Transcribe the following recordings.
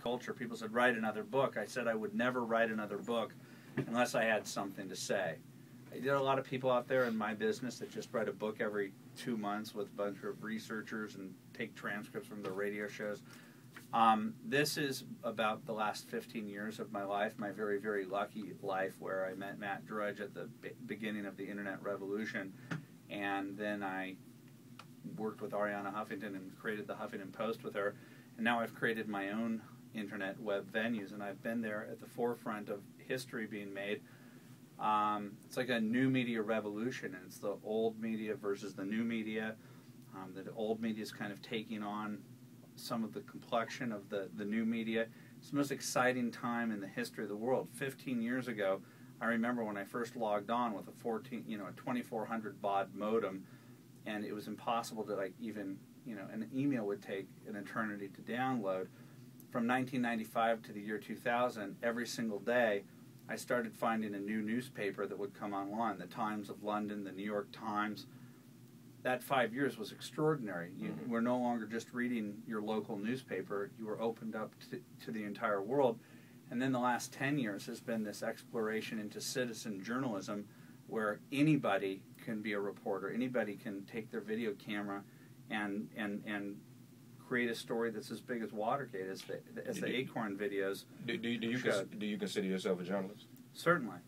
culture. People said, write another book. I said I would never write another book unless I had something to say. There are a lot of people out there in my business that just write a book every 2 months with a bunch of researchers and take transcripts from the radio shows. This is about the last 15 years of my life, my very, very lucky life, where I met Matt Drudge at the beginning of the Internet revolution, and then I worked with Arianna Huffington and created the Huffington Post with her, and now I've created my own Internet web venues, and I've been there at the forefront of history being made. It's like a new media revolution, and it's the old media versus the new media. The old media is kind of taking on some of the complexion of the new media. It's the most exciting time in the history of the world. 15 years ago, I remember when I first logged on with a 2400 baud modem, and it was impossible to an email would take an eternity to download. From 1995 to the year 2000, every single day, I started finding a new newspaper that would come online, the Times of London, the New York Times. That 5 years was extraordinary. You were no longer just reading your local newspaper. You were opened up to the entire world. And then the last 10 years has been this exploration into citizen journalism, where anybody can be a reporter. Anybody can take their video camera and create a story that's as big as Watergate, as the ACORN videos. Do you consider yourself a journalist? Certainly.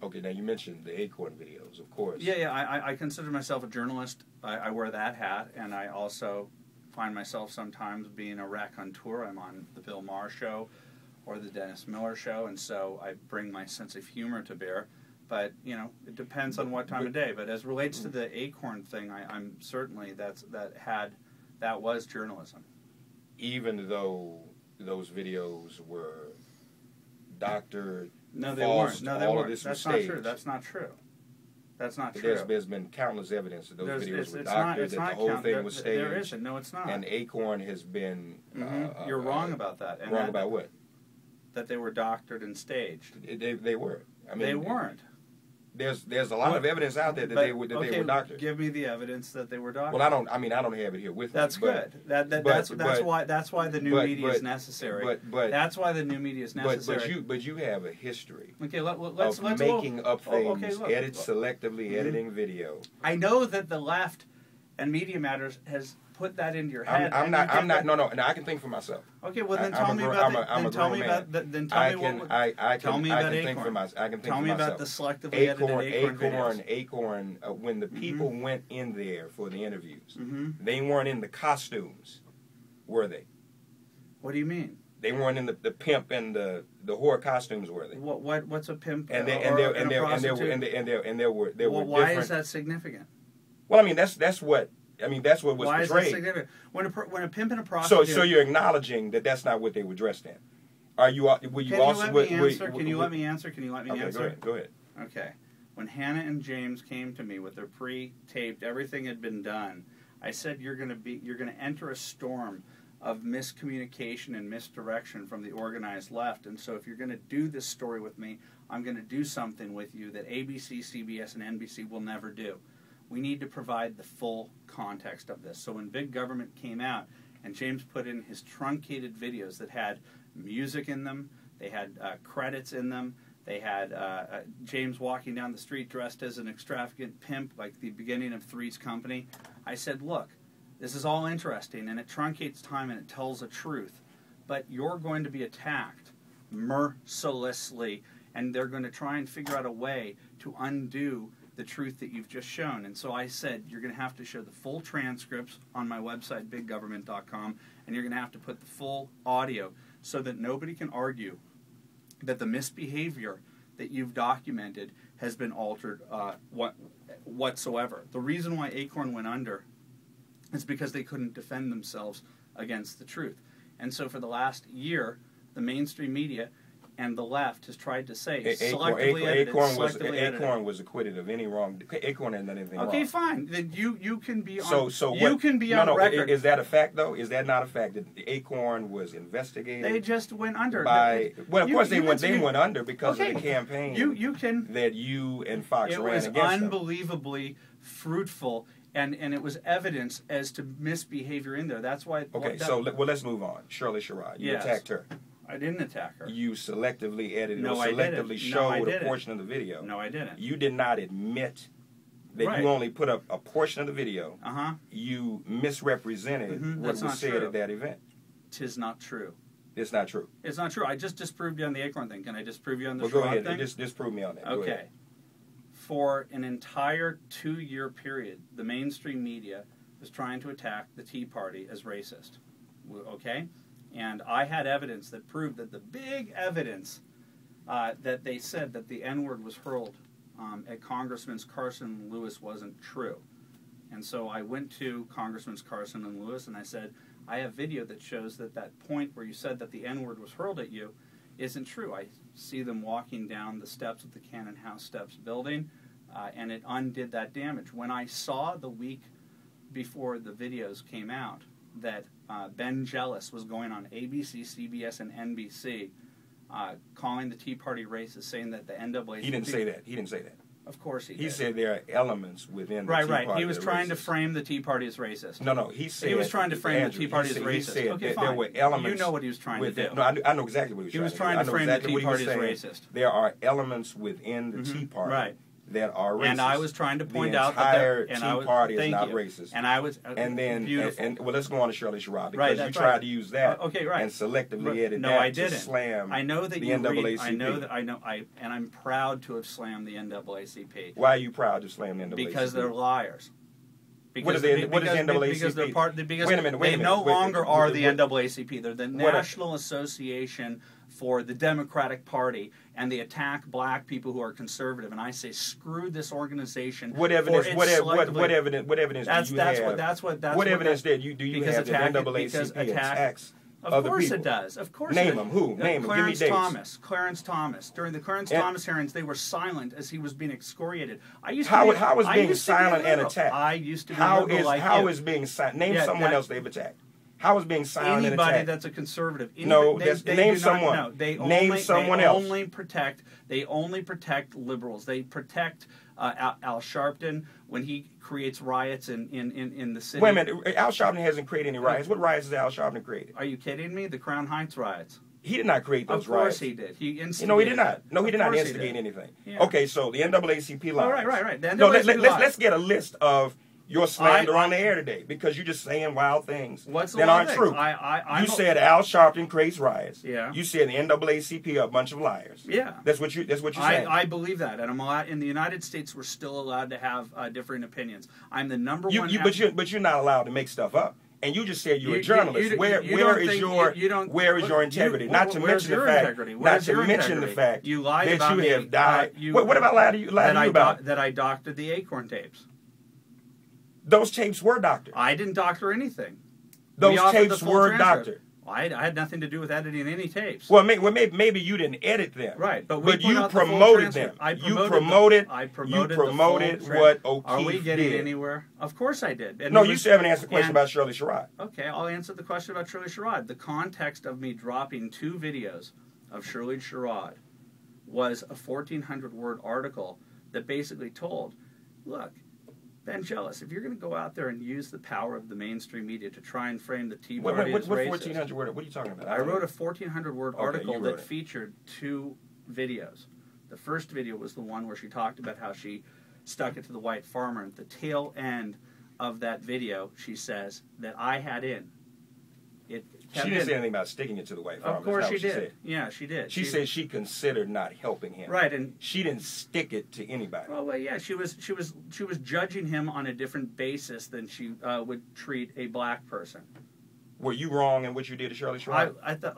Okay, now you mentioned the ACORN videos, of course. Yeah, I consider myself a journalist. I wear that hat, and I also find myself sometimes being a raconteur. I'm on the Bill Maher Show or the Dennis Miller Show, and so I bring my sense of humor to bear. But, it depends on what time of day. But as relates to the ACORN thing, I'm certainly, that was journalism. Even though those videos were doctored, no, they weren't. No, they weren't. That's not true. That's not true. That's not true. There's been countless evidence that those videos were doctored, that the whole thing was staged. There isn't. No, it's not. And ACORN has been... You're wrong about that. And wrong about what? That they were doctored and staged. They were. I mean, they weren't. There's a lot of evidence out there that they were doctored. Give me the evidence that they were doctored. Well, I don't have it here with me. That's good. That's why the new media is necessary. That's why the new media is necessary. But you have a history. Okay, let's making up things, selectively editing video. I know that the left and Media Matters has put that into your head. I'm not. No. And I can think for myself. Okay, well then tell me about ACORN. Tell me about the selectively edited ACORN. When the people went in there for the interviews, they weren't in the costumes, were they? What do you mean? They weren't in the pimp and the whore costumes, were they? What's a pimp and there were why different... is that significant? Well, I mean that's what was portrayed. Why is that significant? When a pimp and a prostitute... So you're acknowledging that that's not what they were dressed in. Can you let me answer? Go ahead. Okay. When Hannah and James came to me with their pre-taped, everything had been done, I said you're going to enter a storm of miscommunication and misdirection from the organized left, and so if you're going to do this story with me, I'm going to do something with you that ABC, CBS, and NBC will never do. We need to provide the full context of this. So when Big Government came out and James put in his truncated videos that had music in them, they had credits in them, they had James walking down the street dressed as an extravagant pimp like the beginning of Three's Company, I said, look, this is all interesting and it truncates time and it tells the truth, but you're going to be attacked mercilessly and they're going to try and figure out a way to undo the truth that you've just shown. And so I said, you're going to have to show the full transcripts on my website, biggovernment.com, and you're going to have to put the full audio so that nobody can argue that the misbehavior that you've documented has been altered whatsoever. The reason why ACORN went under is because they couldn't defend themselves against the truth. And so for the last year, the mainstream media and the left has tried to say ACORN was acquitted of any wrong. ACORN hadn't done anything wrong. Okay, fine. Then you can be on. Can be on record. Is that a fact though? Is that not a fact that the ACORN was investigated? They just went under. Of course they went under because of the campaign. You can that you and Fox ran against. It was unbelievably fruitful And it was evidence as to misbehavior in there. That's why. Okay, let's move on. Shirley Sherrod, you attacked her. I didn't attack her. You selectively edited or selectively showed a portion of the video. No, I didn't. You did not admit that you only put up a portion of the video. You misrepresented what was said at that event. 'Tis not true. It's not true. It's not true. I just disproved you on the ACORN thing. Can I disprove you on the Sherrod thing? Go ahead. Disprove me on that. Okay. For an entire 2-year period, the mainstream media was trying to attack the Tea Party as racist. Okay? And I had evidence that proved that the big evidence that they said that the N-word was hurled at Congressman Carson and Lewis wasn't true. And so I went to Congressman Carson and Lewis and I said, I have video that shows that point where you said that the N-word was hurled at you isn't true. I see them walking down the steps of the Cannon House Steps building, and it undid that damage. When I saw the week before the videos came out that Ben Jealous was going on ABC, CBS, and NBC calling the Tea Party racist, saying that the NAACP... He didn't say that. He didn't say that. Of course he did. He said there are elements within the Tea Party. Right. He was trying to frame the Tea Party as racist. No. He said... He was trying to frame the Tea Party as racist. He said okay, there were elements... You know what he was trying to do. No, I know exactly what he was trying to do. He was trying to frame the Tea Party as racist. There are elements within the Tea Party that are racist. And I was trying to point out that the entire Tea Party is not racist. And I was well, let's go on to Shirley Sherrod because you tried to use that and selectively edit that to slam I know that the you NAACP. And I'm proud to have slammed the NAACP. Why are you proud to slam the NAACP? Because they're liars. What is the NAACP? Because they're wait a minute. They no longer are the NAACP. They're the National Association for the Democratic Party, and they attack black people who are conservative. And I say, screw this organization. What evidence? What evidence do you have? What evidence do you have that NAACP attacks? Of course it does. Of course. Name them. Who? Name them. Give me dates. Clarence Thomas. During the Clarence Thomas hearings, they were silent as he was being excoriated. How is being silent and attacked? I used to be liberal like How is being silent? Name someone else they've attacked. How is being silent and attacked? Anybody that's a conservative. Name someone. Name someone else. They only protect liberals. They protect Al Sharpton when he creates riots in the city. Wait a minute. Al Sharpton hasn't created any riots. What riots has Al Sharpton created? Are you kidding me? The Crown Heights riots. He did not create those riots. Of course he did. He instigated. No, he did not. No, he did not instigate anything. Yeah. Okay, so the NAACP lies. Right. No, let's get a list of your slander on the air today because you're just saying wild things that aren't true. You said Al Sharpton creates riots. Yeah. You said the NAACP are a bunch of liars. Yeah. That's what you're saying. I believe that, and in the United States we're still allowed to have different opinions. I'm the number one. But you're not allowed to make stuff up. And you just said you're a journalist. Where is your integrity? Not to mention the fact that you lied that about you have died. What about lie to you about? That I doctored the ACORN tapes. Those tapes were doctored. I didn't doctor anything. Those tapes were doctored. I had nothing to do with editing any tapes. Well, maybe you didn't edit them. Right, but you promoted them. You promoted what O'Keefe Are we getting did. Anywhere? Of course I did. And no, you still haven't answered the question about Shirley Sherrod. Okay, I'll answer the question about Shirley Sherrod. The context of me dropping 2 videos of Shirley Sherrod was a 1,400-word article that basically told, look, Ben Jealous, if you're going to go out there and use the power of the mainstream media to try and frame the Tea Party as racist... 1,400 word? What are you talking about? I wrote a 1,400-word article that featured 2 videos. The first video was the one where she talked about how she stuck it to the white farmer. At the tail end of that video, she says that I had in. She didn't say anything about sticking it to the white farmer. Of course she did. Yeah, she did. She said she considered not helping him. Right, and she didn't stick it to anybody. Well, yeah, she was judging him on a different basis than she would treat a black person. Were you wrong in what you did to Shirley Sherrod?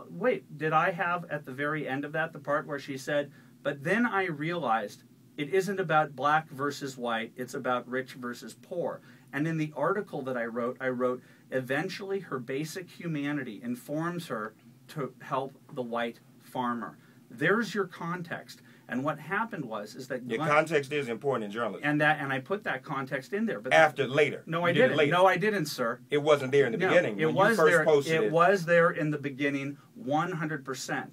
Wait, did I have at the very end of that the part where she said, but then I realized it isn't about black versus white, it's about rich versus poor. And in the article that I wrote, eventually her basic humanity informs her to help the white farmer. There's your context. And what happened is that your context is important in journalism. And I put that context in there. But later. No, I didn't. No, I didn't, sir. It wasn't there in the beginning. It was there. It was there in the beginning 100%.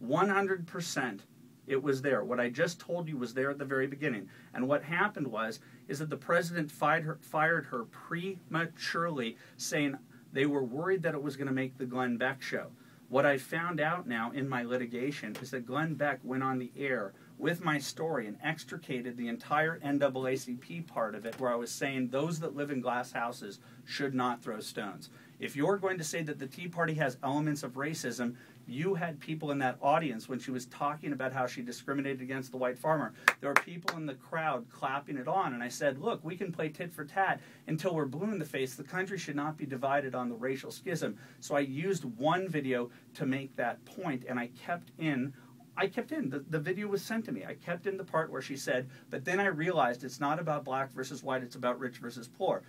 100% It was there. What I just told you was there at the very beginning. And what happened is that the president fired her prematurely, saying they were worried that it was going to make the Glenn Beck show. What I found out now in my litigation is that Glenn Beck went on the air with my story and extricated the entire NAACP part of it, where I was saying those that live in glass houses should not throw stones. If you're going to say that the Tea Party has elements of racism, you had people in that audience when she was talking about how she discriminated against the white farmer. There were people in the crowd clapping it on, and I said, look, we can play tit for tat until we're blue in the face. The country should not be divided on the racial schism. So I used one video to make that point, and I kept in, the video was sent to me. I kept in the part where she said, but then I realized it's not about black versus white, it's about rich versus poor.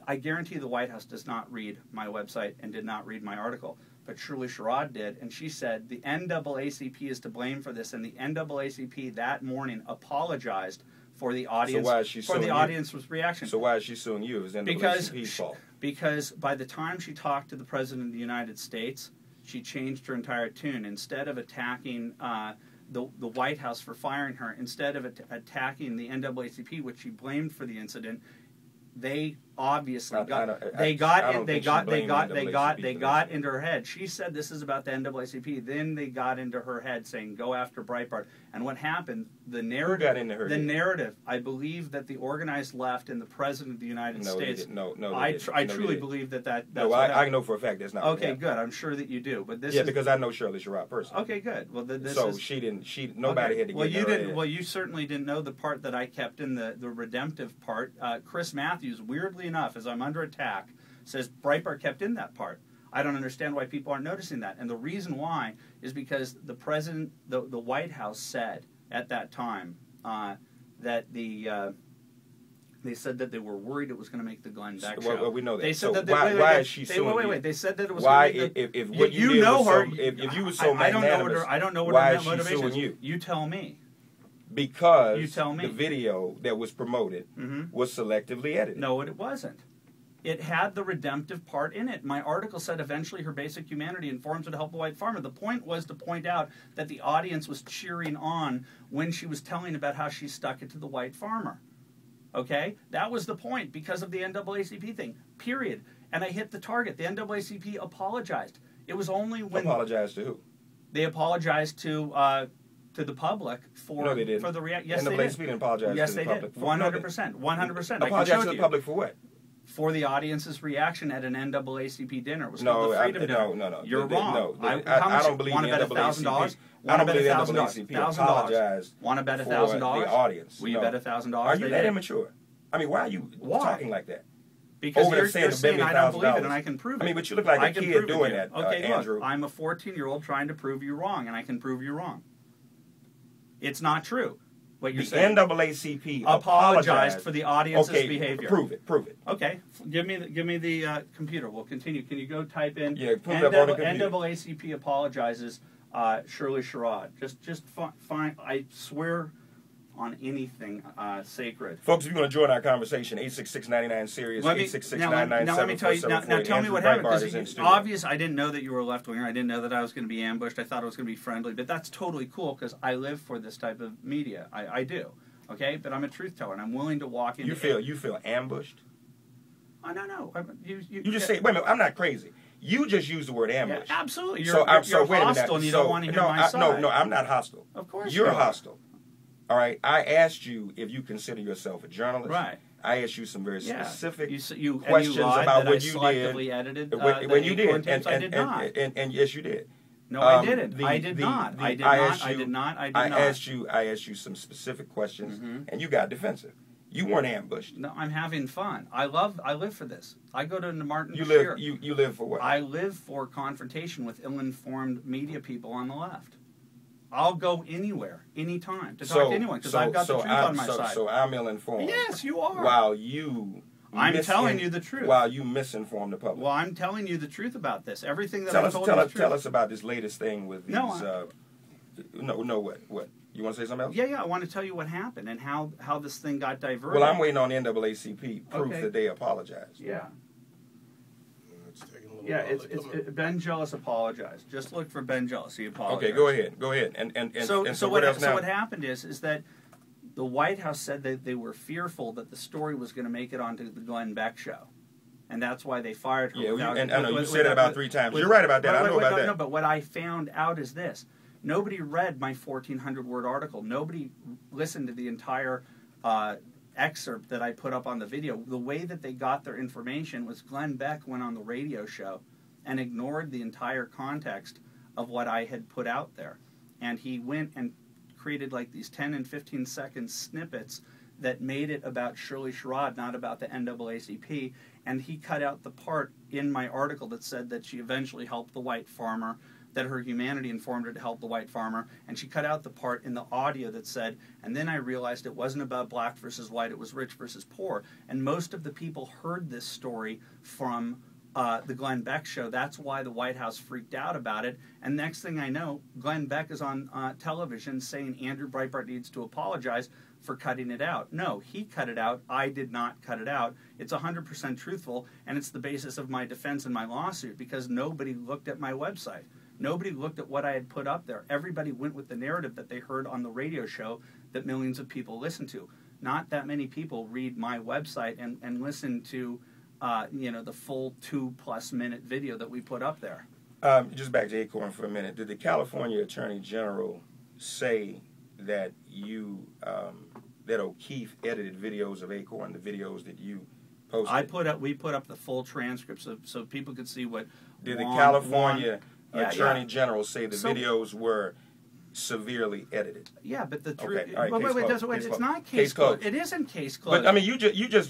I guarantee the White House does not read my website and did not read my article. But Shirley Sherrod did, and she said the NAACP is to blame for this, and the NAACP that morning apologized for the audience. So why is she suing you? Audience's reaction. So why is she suing you? Is NAACP's fault? Because by the time she talked to the President of the United States, she changed her entire tune. Instead of attacking the White House for firing her, instead of attacking the NAACP, which she blamed for the incident, they obviously got into her head. She said this is about the NAACP. Then they got into her head saying go after Breitbart. And what happened? The narrative. Who got into her head? Narrative. I believe that the organized left and the President of the United States. I truly believe that. That's I know for a fact that's not. Okay, good. I'm sure that you do. But this. Yeah, because I know Shirley Sherrod personally. Okay, good. Well, nobody had to get in her head. Well, you certainly didn't know the part that I kept in the redemptive part. Chris Matthews, weirdly enough, as I'm under attack, says Breitbart kept in that part. I don't understand why people aren't noticing that. And the reason why is because the president, the White House said at that time that they said that they were worried it was going to make the Glenn Beck show. Well, we know that. They said that why is she suing you? Wait. They said that it was why, going to make if what you did know was her, so, if you were so magnanimous, I don't know what why her is she motivation suing is. you? You tell me. Because you tell me. The video that was promoted was selectively edited. No, it wasn't. It had the redemptive part in it. My article said eventually her basic humanity informs her to help the white farmer. The point was to point out that the audience was cheering on when she was telling about how she stuck it to the white farmer. Okay? That was the point because of the NAACP thing. Period. And I hit the target. The NAACP apologized. It was only when... Apologized to who? They apologized to the public for no, they didn't. For the reaction. Yes, they did. NAACP didn't apologize yes, to the public. Yes, they did. 100%. 100%. Apologize to the public for what? For the audience's reaction at an NAACP dinner. It was no, the Freedom Dinner. No. You're wrong. No, I don't believe the NAACP. I don't believe the NAACP apologized Want to bet for $1,000? the audience. Will you bet $1,000? Are you that immature? I mean, why are you talking like that? Because you're saying I don't believe it and I can prove it. I mean, but you look like a kid doing that, okay, Andrew. Look, I'm a 14-year-old trying to prove you wrong, and I can prove you wrong. It's not true. What you're saying. The NAACP apologized for the audience's behavior. Prove it. Okay, give me the computer. We'll continue. Can you go type in? Yeah, put it up on the computer. NAACP apologizes. Shirley Sherrod. Just fine. I swear on anything sacred. Folks, if you want to join our conversation, 866-99-SERIOUS, 866-997-4748. Now let me tell you. Now tell me what happened. Because it's obvious I didn't know that you were a left-winger. I didn't know that I was going to be ambushed. I thought it was going to be friendly. But that's totally cool because I live for this type of media. I do. Okay? But I'm a truth teller, and I'm willing to walk into... You feel ambushed? I don't know. You just say... Wait a minute. I'm not crazy. You just used the word ambush. Yeah, absolutely. You're hostile and you don't want to hear my side. No, I'm not hostile. Of course you're hostile. All right, I asked you if you consider yourself a journalist. Right. I asked you some very specific questions about what you selectively edited when you did, I did not. And yes, you did. No, I didn't. I did not. I did not. I asked you some specific questions, and you got defensive. You weren't ambushed. No, I'm having fun. I live for this. I go to Martin. You live for what? I live for confrontation with ill-informed media people on the left. I'll go anywhere, anytime, to talk to anyone, because I've got the truth on my side. So I'm ill-informed. Yes, you are. While I'm telling you the truth. While you misinform the public. Well, I'm telling you the truth about this. Everything that tell us about this latest thing with these... What? You want to say something else? Yeah, I want to tell you what happened and how this thing got diverted. Well, I'm waiting on the NAACP proof that they apologized. Yeah. It's taking a little Yeah, it's Ben Jealous apologized. Just look for Ben Jealous. He apologized. Okay, go ahead. And so what else now? So what happened is that the White House said that they were fearful that the story was going to make it onto the Glenn Beck show, and that's why they fired her. Yeah, I know you said it about 3 times. You're right about that. I know about that. No, but what I found out is this: nobody read my 1,400-word article. Nobody listened to the entire excerpt that I put up on the video. The way that they got their information was Glenn Beck went on the radio show and ignored the entire context of what I had put out there. And he went and created like these 10 and 15-second snippets that made it about Shirley Sherrod, not about the NAACP. And he cut out the part in my article that said that she eventually helped the white farmer, that her humanity informed her to help the white farmer, and she cut out the part in the audio that said, and then I realized it wasn't about black versus white, it was rich versus poor. And most of the people heard this story from the Glenn Beck show. That's why the White House freaked out about it. And next thing I know, Glenn Beck is on television saying Andrew Breitbart needs to apologize for cutting it out. No, he cut it out. I did not cut it out. It's 100% truthful, and it's the basis of my defense in my lawsuit because nobody looked at my website. Nobody looked at what I had put up there. Everybody went with the narrative that they heard on the radio show that millions of people listen to. Not that many people read my website and listen to the full 2+ minute video that we put up there. Just back to ACORN for a minute. Did the California Attorney General say that that O'Keefe edited videos of ACORN, the videos that you posted? We put up the full transcript so people could see what. Did the California Attorney General say the videos were severely edited? Yeah, but the truth. Okay, right, it's not case closed. It isn't case closed. But I mean, you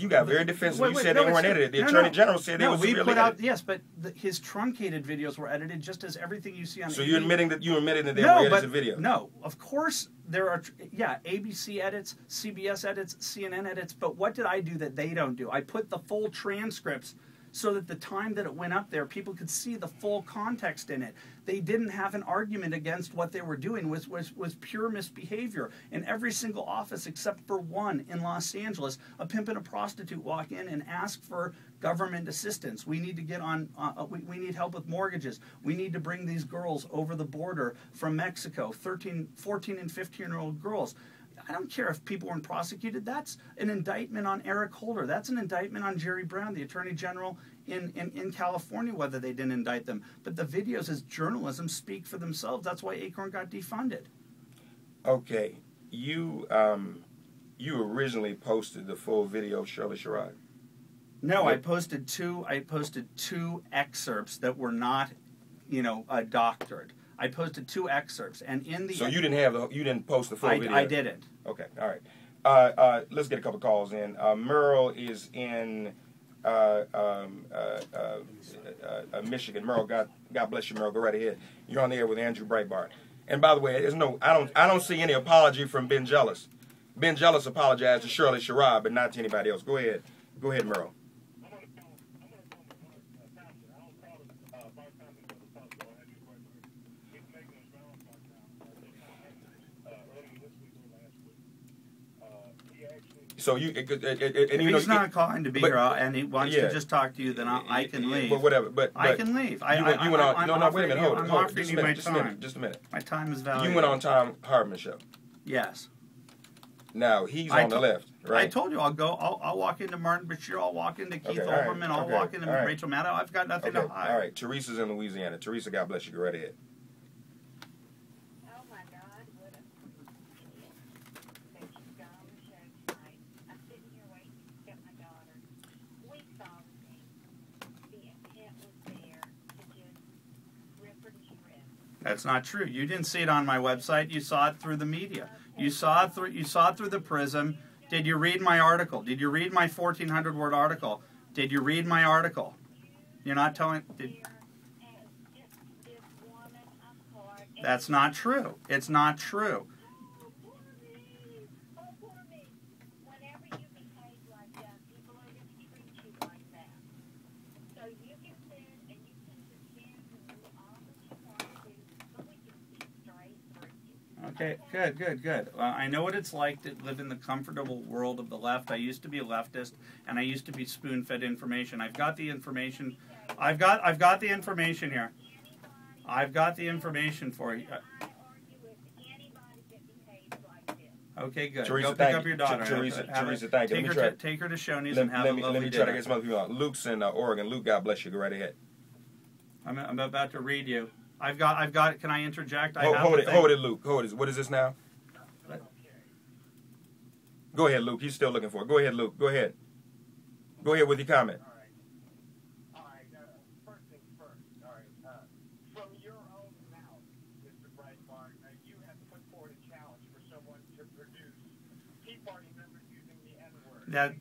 got very defensive. You said they weren't edited. The Attorney General said they were severely edited. Yes, but his truncated videos were edited just as everything you see on. So you're admitting that they were edited videos? No, of course there are. ABC edits, CBS edits, CNN edits. But what did I do that they don't do? I put the full transcripts so that the time that it went up there, people could see the full context in it. They didn't have an argument against what they were doing, was pure misbehavior. In every single office except for one in Los Angeles, a pimp and a prostitute walk in and ask for government assistance. We need to get on, we need help with mortgages. We need to bring these girls over the border from Mexico, 13, 14, and 15-year-old girls. I don't care if people weren't prosecuted. That's an indictment on Eric Holder. That's an indictment on Jerry Brown, the Attorney General in California, whether they didn't indict them. But the videos as journalism speak for themselves. That's why ACORN got defunded. Okay. You originally posted the full video of Shirley Sherrod. No, I posted two excerpts that were not, doctored. I posted 2 excerpts, and in the you didn't post the full video. I didn't. Okay, all right. Let's get a couple calls in. Merle is in Michigan. Merle, God bless you, Merle. Go right ahead. You're on the air with Andrew Breibart. And by the way, I don't see any apology from Ben Jealous. Ben Jealous apologized to Shirley Sherrod, but not to anybody else. Go ahead, Merle. So he's not calling to be here, and he wants to just talk to you, then I can leave. But whatever. But I can leave. You went on. No, wait a minute. Hold on. Just a minute. My time is valuable. You went on Tom Hartman's show. Yes. Now he's on the left, right? I told you I'll walk into Martin Bashir. I'll walk into Keith Olbermann. I'll walk into Rachel Maddow. I've got nothing to hide. All right. Teresa's in Louisiana. Teresa, God bless you. Go right ahead. That's not true. You didn't see it on my website. You saw it through the media. You saw it through the prism. Did you read my article? Did you read my 1,400-word article? Did you read my article? You're not telling. That's not true. It's not true. Okay, good. I know what it's like to live in the comfortable world of the left. I used to be a leftist, and I used to be spoon-fed information. I've got the information I've got the information here. I've got the information for you. Okay, good. Teresa, Go pick up your daughter. Teresa, thank you. Take her to Shoney's and have a lovely Let me try dinner. to get some other people out. Luke's in Oregon. Luke, God bless you. Go right ahead. I'm about to read you. I've got. Can I interject? Hold it, Luke. Hold it. What is this now? Go ahead, Luke. He's still looking for it. Go ahead, Luke. Go ahead. Go ahead with your comment. All right. First things first. All right. From your own mouth, Mr. Breitbart, you have put forward a challenge for someone to produce Tea Party members using the N-word.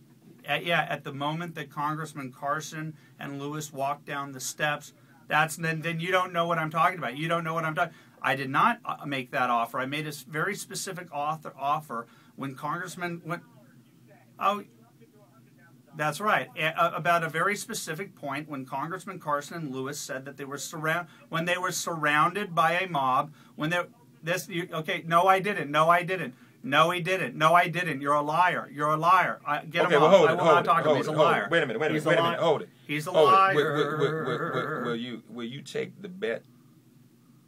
At the moment that Congressman Carson and Lewis walked down the steps, then you don't know what I'm talking about. You don't know what I'm talking. I did not make that offer. I made a very specific offer when Congressman went. Oh, that's right. About a very specific point when Congressman Carson and Lewis said that they were surrounded by a mob. Okay, no, I didn't. No, I didn't. No, he didn't. No, I didn't. You're a liar. You're a liar. Get him off. I will not talk to him. He's a liar. Wait a minute. Hold it. He's a liar. Will you take the bet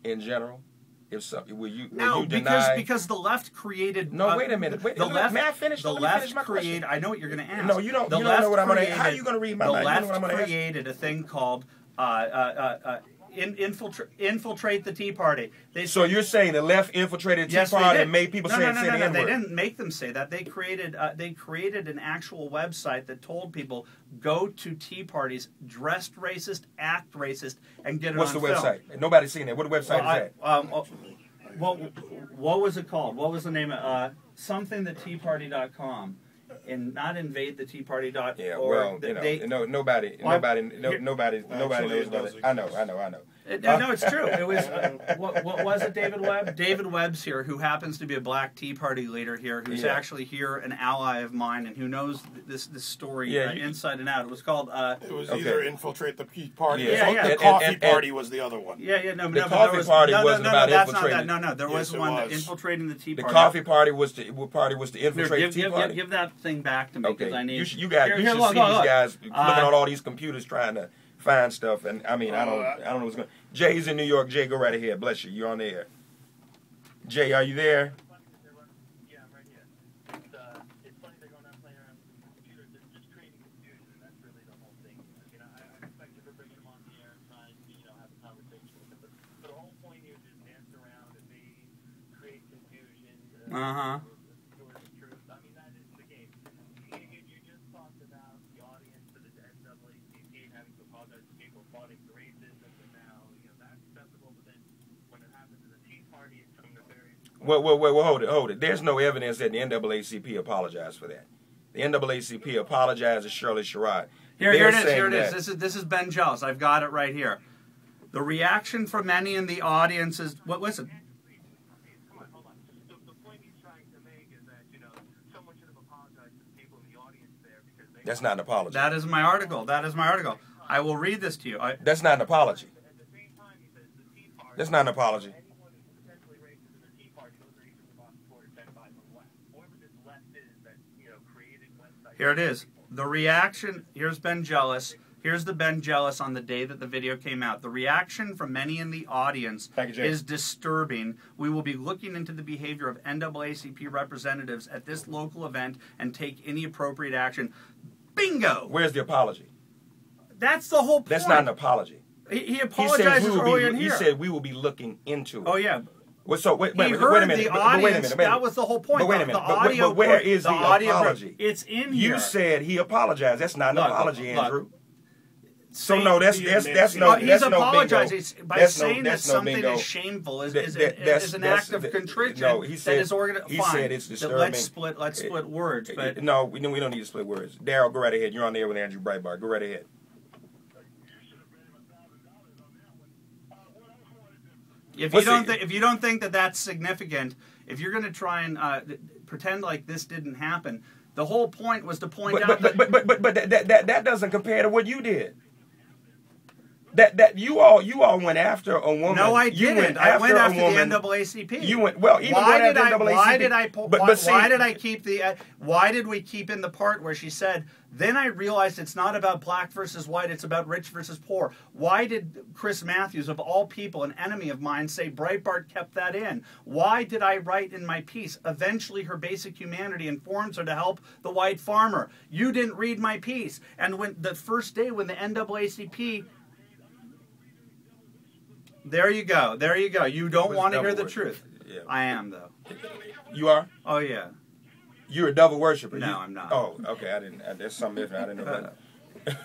in general? If something, will you because deny? Because the left created. No, wait a minute. May I finish? The left created. I know what you're going to ask. No, you don't. You don't know what I'm going to. How are you going to read my mind? The left created a thing called infiltrate the Tea Party. So you're saying the left infiltrated the Tea Party and made people say the N-word? No. They didn't make them say that. They created an actual website that told people go to Tea Parties, dressed racist, act racist, and get it What's on the film. website? Nobody's seen it. What website is that? What was it called? What was the name of somethingtheteaparty.com? And not invadethetparty.org. Yeah, well, nobody knows about it. I know. No, it's true. It was what was it? David Webb. David Webb's here, who happens to be a black Tea Party leader here, who's actually here, an ally of mine, and who knows this story inside and out. It was called. It was either infiltrate the Tea Party. Yeah. The Coffee Party was the other one. No. The Coffee Party wasn't about infiltrating. No. There was one infiltrating the Tea Party. The Coffee Party was to infiltrate the Tea Party. Give that thing back to me because I need. You should see these guys looking at all these computers trying to find stuff, and I mean I don't know what's going. Jay's in New York. Jay, go right ahead. Bless you. You're on the air. Jay, are you there? Yeah, I'm right here. It's funny they're going out playing around with computers. They're just creating confusion, and that's really the whole thing. I respect you for bringing them on the air and trying to have a conversation with them, but the whole point here is just dance around and maybe create confusion. Truth. I mean, that is the game. You just talked about the audience for the NAACP having to apologize to people fighting for racism, and now that's acceptable. But then when it happens to the Tea Party, it's some nefarious. Well, hold it. There's no evidence that the NAACP apologized for that. The NAACP apologized to Shirley Sherrod. Here it is. This is Ben Jealous. I've got it right here. The reaction from many in the audience is what? Listen. Hold on. The point he's trying to make is that someone should have apologized to the people in the audience there because they. That's not an apology. That is my article. I will read this to you. That's not an apology. That's not an apology. Here it is. The reaction. Here's Ben Jealous. Here's the Ben Jealous on the day that the video came out. The reaction from many in the audience is disturbing. We will be looking into the behavior of NAACP representatives at this local event and take any appropriate action. Bingo! Where's the apology? That's the whole point. That's not an apology. He apologizes earlier in here. He said we will be looking into it. Oh, yeah. Well, so wait a minute. Wait a minute. That was the whole point. But wait a minute. The audio. But where is the apology? It's in here. You said he apologized. That's not an apology, Andrew. So He's apologizing by saying that something is shameful is an act of contrition. No, he said he said it's disturbing. Let's split words. But no, we don't need to split words. Daryl, go right ahead. You're on the air with Andrew Breibart. Go right ahead. If you don't think that that's significant, if you're going to try and pretend like this didn't happen, the whole point was to point out. But that doesn't compare to what you did. that you all went after a woman. No, I didn't. I went after the NAACP. You went even why did I? Why did I keep the? Why did we keep in the part where she said? Then I realized it's not about black versus white. It's about rich versus poor. Why did Chris Matthews, of all people, an enemy of mine, say Breitbart kept that in? Why did I write in my piece? Eventually, her basic humanity informs her to help the white farmer. You didn't read my piece, and when the first day when the NAACP. There you go. There you go. You don't want to hear the truth. Yeah. I am, though. You are? Oh, yeah. You're a devil worshiper. No, I'm not. Oh, okay. I didn't. There's something different. I didn't know about that.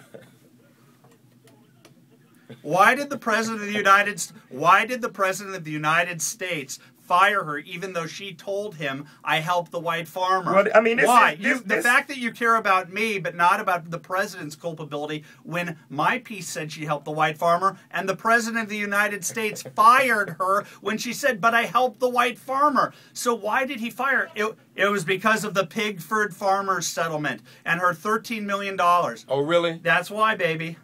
Why did the president of the United States fire her, even though she told him I helped the white farmer? Well, I mean, why? The fact that you care about me, but not about the president's culpability, when my piece said she helped the white farmer, and the president of the United States fired her when she said, "But I helped the white farmer." So why did he fire her? It was because of the Pigford Farmers settlement and her $13 million. Oh, really? That's why, baby.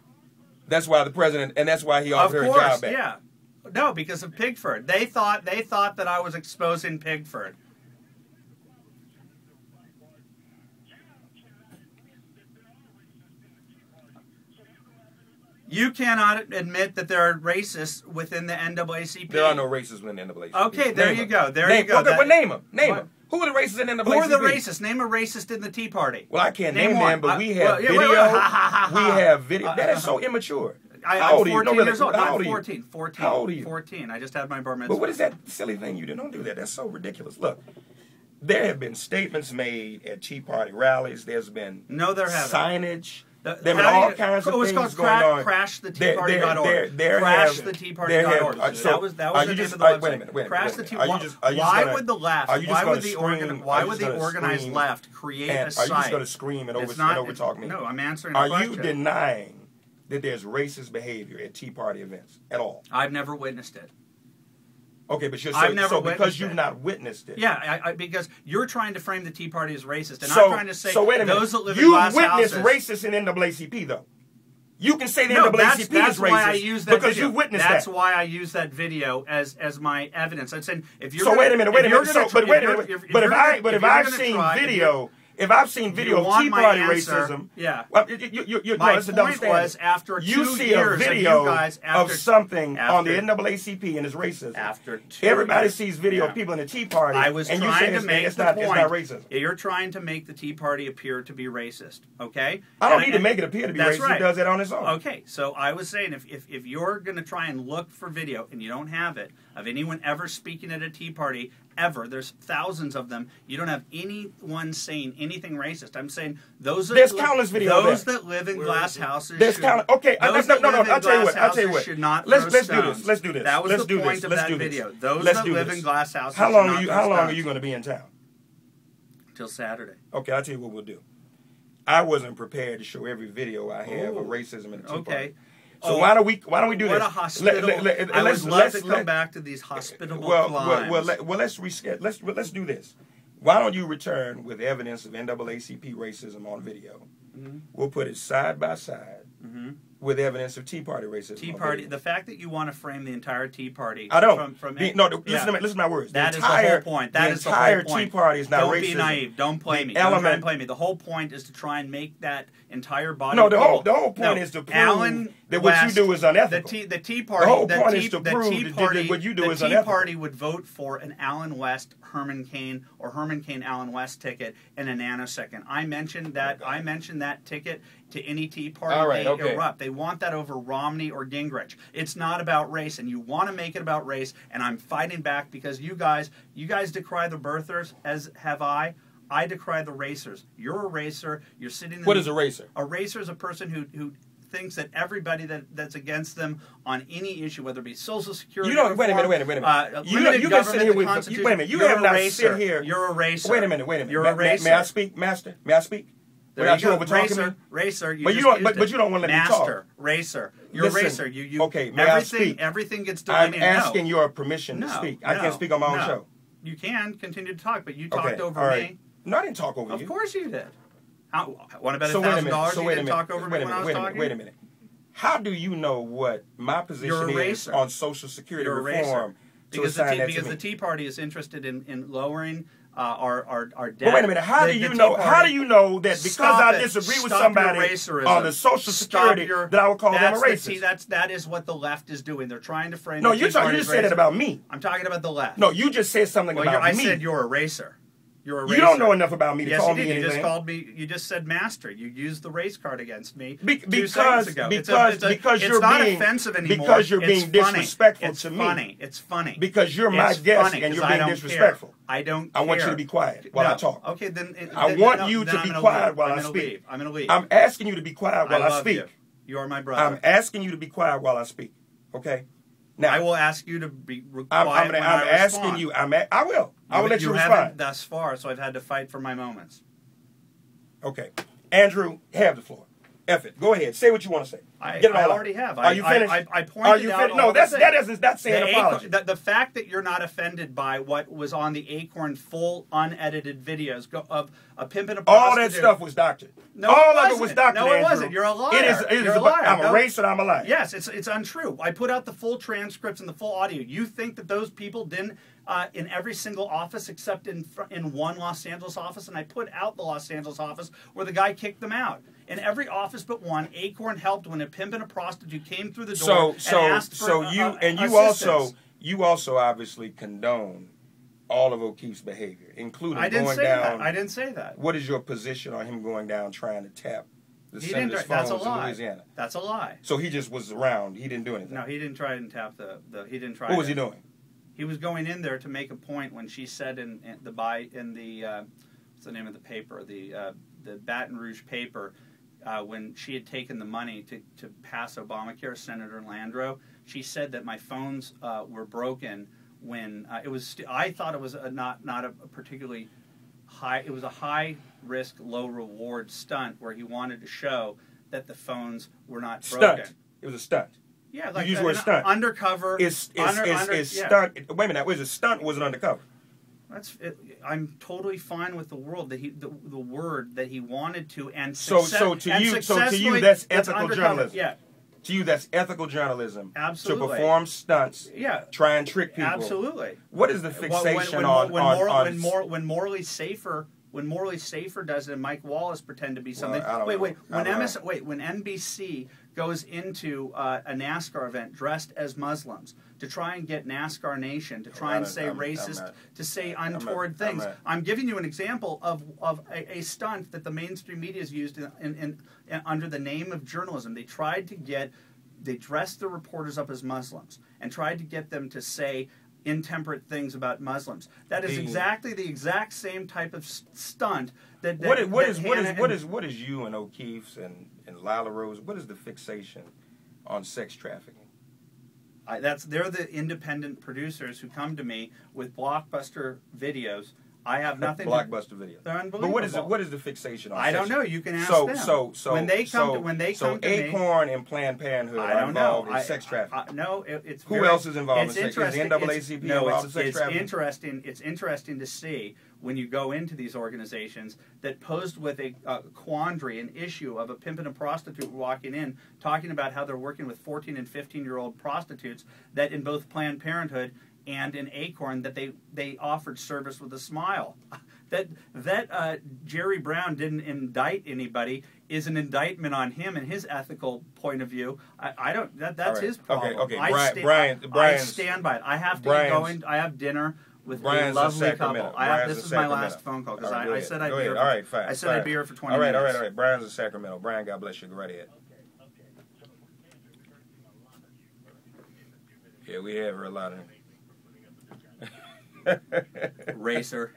That's why the president, and that's why he offered her a job back. Yeah. No, because of Pigford. They thought that I was exposing Pigford. You cannot admit that there are racists within the NAACP. There are no racists within the NAACP. Okay, there you go. There you go. But name them. Name them. Who are the racists in the NAACP? Who are the racists? Name a racist in the Tea Party. Well, I can't name them, but we have video. We have video. That is so immature. How old are you? 14 years old. How old I'm are you? 14. How old are you? 14. I just had my bar mitzvah. But what is that silly thing you do? Don't do that. That's so ridiculous. Look, there have been statements made at Tea Party rallies. There's been signage. There have been all kinds of things going on. CrashTheTeaParty.org. CrashTheTeaParty.org. That was the name of the website. Wait a minute. Crash the Tea. Why would the left? Why would the organized left create a site? Are you just going to scream and overtalk me? No, I'm answering the question. Are you denying that there's racist behavior at Tea Party events at all? I've never witnessed it. Okay, but because you've not witnessed it. Yeah, because you're trying to frame the Tea Party as racist, and I'm trying to say wait a minute. Those that live in glass houses. You've witnessed racists in NAACP, though. You can say the NAACP is racist because you witnessed that. That's why I use that video as my evidence. I'm saying if you're wait a minute. But if I've seen video. If I've seen video of Tea Party racism, well, my point was after 2 years you see a video of something on the NAACP and it's racism. Everybody sees video of people in the Tea Party. I was trying to make the point. It's not racism. You're trying to make the Tea Party appear to be racist. Okay? I don't need to make it appear to be racist. It does that on its own. Okay, so I was saying if you're going to try and look for video and you don't have it of anyone ever speaking at a Tea Party ever, there's thousands of them. You don't have anyone saying anything racist. I'm saying those countless videos. Those that live in glass houses. There's countless. Okay, no. I'll tell you what. Should not let's do this. Let's do this. That was the point of that video. Those that live in glass houses. How long are you going to be in town? Till Saturday. Okay, I'll tell you what we'll do. I wasn't prepared to show every video I have of racism in the Tea Party. So why don't we do this? What a hospitable! I would love to come back to these hospitable climes. Well, let's reschedule. Let's do this. Why don't you return with evidence of NAACP racism on video? Mm-hmm. We'll put it side by side with evidence of Tea Party racism. Tea Party. The fact that you want to frame the entire Tea Party. I don't. Listen to my words. That is the whole point. The entire Tea Party is not racism. Don't be naive. Don't play me. Don't try and play me. The whole point is to try and make that entire body. No, the whole point is to prove that what you do is unethical. The Tea Party. The whole point is to prove that what you do is unethical. The Tea Party would vote for an Allen West Herman Cain or Herman Cain Allen West ticket in a nanosecond. I mentioned that ticket to any Tea Party. Erupt. They want that over Romney or Gingrich. It's not about race, and you want to make it about race, and I'm fighting back because you guys decry the birthers, as have I. I decry the racers. You're a racer. You're sitting. What is a racer? A racer is a person who thinks that everybody that's against them on any issue, whether it be Social Security, wait a minute. You can sit here with. Wait a minute. You have not sit here. You're a racer. Wait a minute. You're a racer. May I speak, Master? May I speak? Without you over-talking me? Racer. But you don't want to let me talk. Master, racer. You're a racer. Okay, may I speak? Everything gets delineated. I'm asking your permission to speak. I can't speak on my own show. You can continue to talk, but you talked over me. No, I didn't talk over you. Of course you did. Want to bet $1,000 you didn't talk over me when I was talking? Wait a minute. how do you know what my position is on Social Security reform? Because the Tea Party is interested in lowering our debt. But wait a minute. How do you know? How do you know that because I disagree with somebody on the Social Security that I would call them a racist? That is what the left is doing. They're trying to frame. No, you just said it about me. I'm talking about the left. No, you just said something about me. I said you're a racer. You're a racer. You don't know enough about me to yes, call you did. me anything. You just called me. You just said master. You used the race card against me because 2 seconds ago. It's not offensive anymore. Because you're being disrespectful to me. It's funny. Because you're my guest and you're being disrespectful. I don't care. I want you to be quiet while I talk. Okay, then. I want you to be quiet while I speak. I'm going to leave. I'm asking you to be quiet while I speak. You are my brother. I'm asking you to be quiet while I speak. Okay. Now I will ask you to be quiet when I asking you. I will. I will let you respond. Haven't thus far, so I've had to fight for my moments. Okay, Andrew, have the floor. F it. Go ahead. Say what you want to say. I already have. Are you finished? I pointed out. No, that's saying apology. The fact that you're not offended by what was on the ACORN full unedited videos of a pimp and a prostitute. All that stuff was doctored. No, all of it was doctored. No, it wasn't. You're a liar. It is a liar. I'm a racist. I'm a liar. Yes, it's untrue. I put out the full transcripts and the full audio. You think that those people didn't in every single office except in one Los Angeles office, and I put out the Los Angeles office where the guy kicked them out. In every office but one, ACORN helped when a pimp and a prostitute came through the door and asked for assistance. You also obviously condone all of O'Keefe's behavior, including going down. I didn't say that. What is your position on him going down trying to tap the senator's phones in Louisiana? That's a lie. So he just was around. He didn't do anything. No, he didn't try and tap he didn't try. What was he doing? He was going in there to make a point when she said in the what's the name of the paper, the Baton Rouge paper. When she had taken the money to pass Obamacare, Senator Landrieu, she said that my phones were broken when it was. I thought it was not a particularly high. It was a high risk, low reward stunt where he wanted to show that the phones were not broken. Stunt. It was a stunt. Yeah, like you use the word stunt. Undercover. Is stunt? Wait a minute. Was it stunt? Or was it undercover? I'm totally fine with the word that he wanted to, and so to you that's ethical journalism. Yeah. To you that's ethical journalism. Absolutely. To perform stunts. Yeah. Try and trick people. Absolutely. What is the fixation when Morley Safer does it, and Mike Wallace pretend to be something. When NBC goes into a NASCAR event dressed as Muslims to try and get NASCAR Nation to try and say racist, to say untoward things. I'm giving you an example of a stunt that the mainstream media has used in under the name of journalism. They dressed the reporters up as Muslims and tried to get them to say intemperate things about Muslims. That is exactly the exact same type of stunt that what is you and O'Keefe's and Lila Rose, what is the fixation on sex trafficking? They're the independent producers who come to me with blockbuster videos. I have nothing. Blockbuster videos. They're unbelievable. But what is the fixation on? I don't know. You can ask them. So when they come to me, ACORN and Planned Parenthood are involved in sex trafficking. No, it's who else is involved in sex trafficking? Is the NAACP involved in sex trafficking? It's interesting to see when you go into these organizations that posed with a quandary, an issue of a pimp and a prostitute walking in, talking about how they're working with 14 and 15-year-old prostitutes, that in both Planned Parenthood and in ACORN that they offered service with a smile. That Jerry Brown didn't indict anybody is an indictment on him and his ethical point of view. I don't. That's his problem. Okay. I stand by it. I have to go in. I have dinner with a lovely couple. This is my last phone call because I said I'd be here. All right, fine. I said I'd be here for 20 minutes. All right. Brian's in Sacramento. Brian, God bless you. Go right ahead. Yeah, we have heard a lot of him. Racer.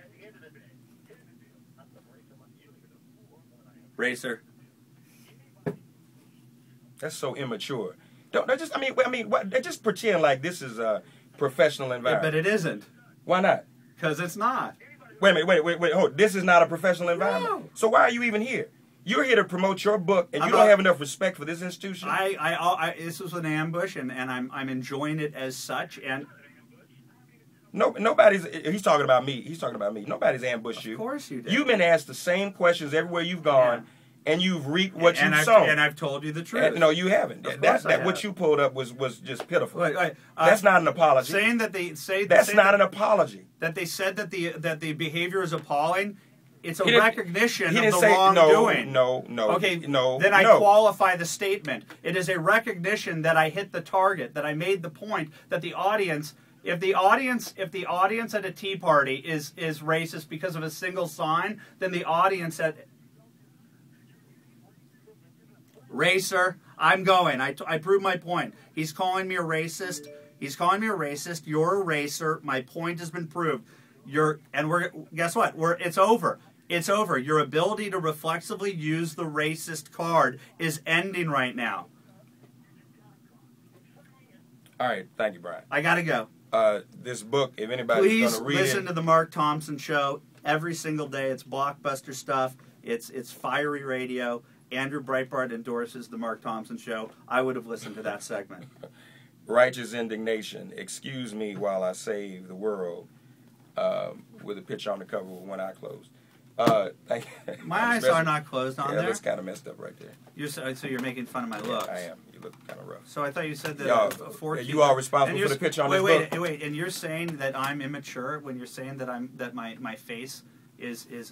That's so immature. They just pretend like this is a professional environment. But it isn't. Why not? Because it's not. Wait a minute. Hold. This is not a professional environment. No. So why are you even here? You're here to promote your book, and you don't have enough respect for this institution. This was an ambush, and I'm enjoying it as such. And nobody's. He's talking about me. Nobody's ambushed you. Of course you did. You've been asked the same questions everywhere you've gone. and you've reaped what you've I've, sown. And I've told you the truth. No, you haven't. Of course I have. What you pulled up was just pitiful. Wait, that's not an apology. Saying that they say that's not an apology. That they said that the behavior is appalling. It's a recognition of the say, wrongdoing. No. Okay, no. Then I qualify the statement. It is a recognition that I hit the target, that I made the point, that the audience, if the audience at a tea party is racist because of a single sign, then the audience at racer, I'm going. I proved my point. He's calling me a racist. He's calling me a racist. You're a racer. My point has been proved. Guess what? It's over. It's over. Your ability to reflexively use the racist card is ending right now. All right. Thank you, Brian. I got to go. This book, if anybody's going to read it... Please listen to the Mark Thompson Show every single day. It's blockbuster stuff. It's fiery radio. Andrew Breitbart endorses the Mark Thompson Show. I would have listened to that segment. Righteous indignation. Excuse me while I save the world. With a picture on the cover with one eye closed. My eyes are not closed on there. It looks kind of messed up right there. So you're making fun of my looks. I am. You look kind of rough. So I thought you said that you are responsible for the picture on this book. Wait, and you're saying that I'm immature when you're saying that my face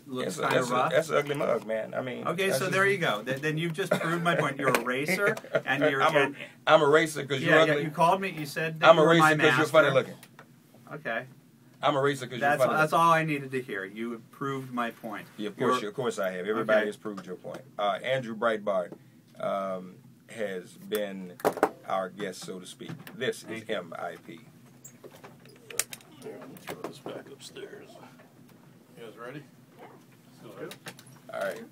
looks kind of rough? That's an ugly mug, man. I mean. Okay, so there you go. Then you've just proved my point. You're a racer, and you're. I'm a racer because you're ugly. Yeah, you called me. You said that I'm you a were my racer because you're funny looking. Okay. I'm a racer because you're funny. That's all I needed to hear. You have proved my point. Yeah, of course I have. Everybody has proved your point. Andrew Breitbart has been our guest, so to speak. This is MIP. Throw this back upstairs. You guys ready? All right.